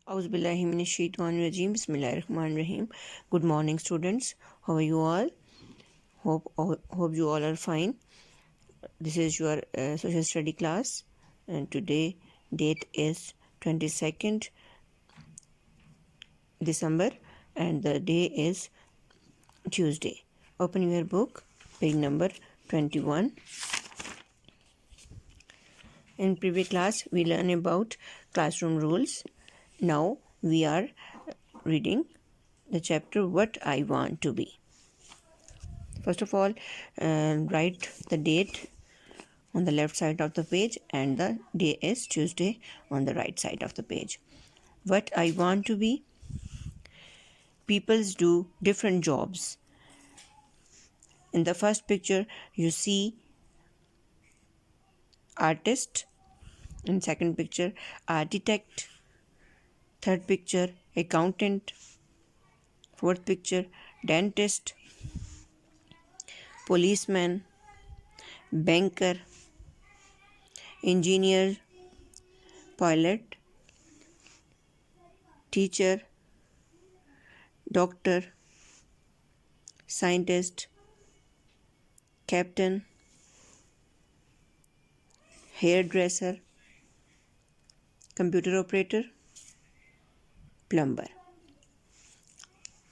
Auzubillahiminash-shaytanir-rajeem. Bismillahir-rahmanir-rahim. Good morning, students. How are you all? Hope you all are fine. This is your social study class, and today date is 22nd December, and the day is Tuesday. Open your book, page number 21. In previous class, we learned about classroom rules. Now we are reading the chapter What I Want to Be. First of all, write the date on the left side of the page and the day is Tuesday on the right side of the page. What I want to be. Peoples do different jobs. In the first picture, you see artist. In second picture, architect. Third picture, accountant. Fourth picture, dentist. Policeman. Banker. Engineer. Pilot. Teacher. Doctor. Scientist. Captain. Hairdresser. Computer operator. Plumber.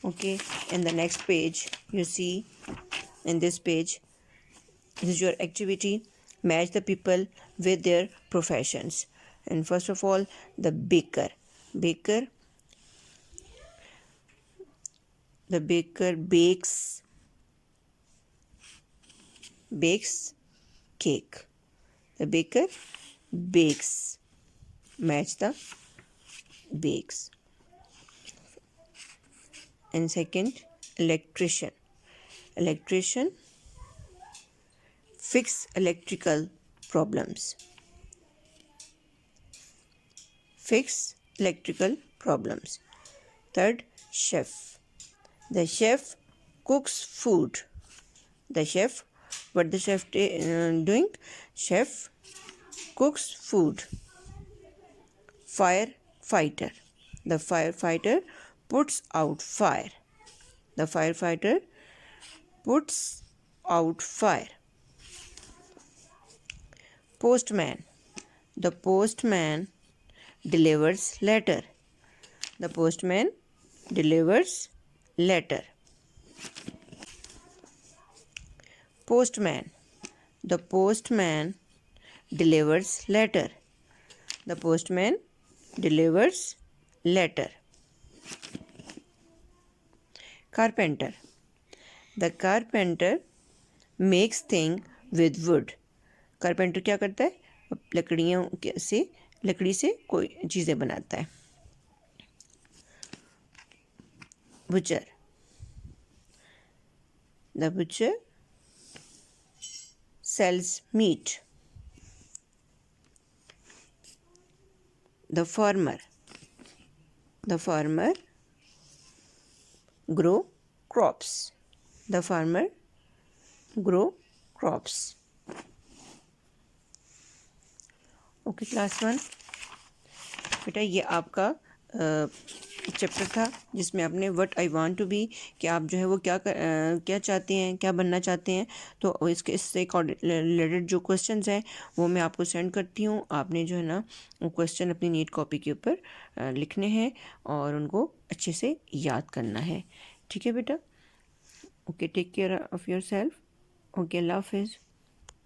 Okay, in the next page you see, in this page, this is your activity. Match the people with their professions. And first of all, the baker. The baker bakes cake. The baker bakes. Match the bakes. And second, electrician fix electrical problems. Third, chef. The chef cooks food. What the chef doing? Chef cooks food. Firefighter. The firefighter puts out fire. Postman. The postman delivers letter. Postman. The postman delivers letter. Carpenter. The carpenter makes things with wood. Carpenter क्या करता है? लकड़ी से कोई चीज़ें बनाता है. Butcher. The butcher sells meat. The farmer grow crops. Okay class 1 बेटा, ये आपका चैप्टर था जिसमें आपने what I want to be, कि आप जो है वो क्या चाहते हैं, क्या बनना चाहते हैं. तो इससे रिलेटेड जो क्वेश्चंस हैं वो मैं आपको सेंड करती हूँ. आपने जो है ना वो क्वेश्चन अपनी नीट कॉपी के ऊपर लिखने हैं और उनको अच्छे से याद करना है. ठीक है बेटा. Okay, take care of yourself. Okay, अल्लाह हाफिज़.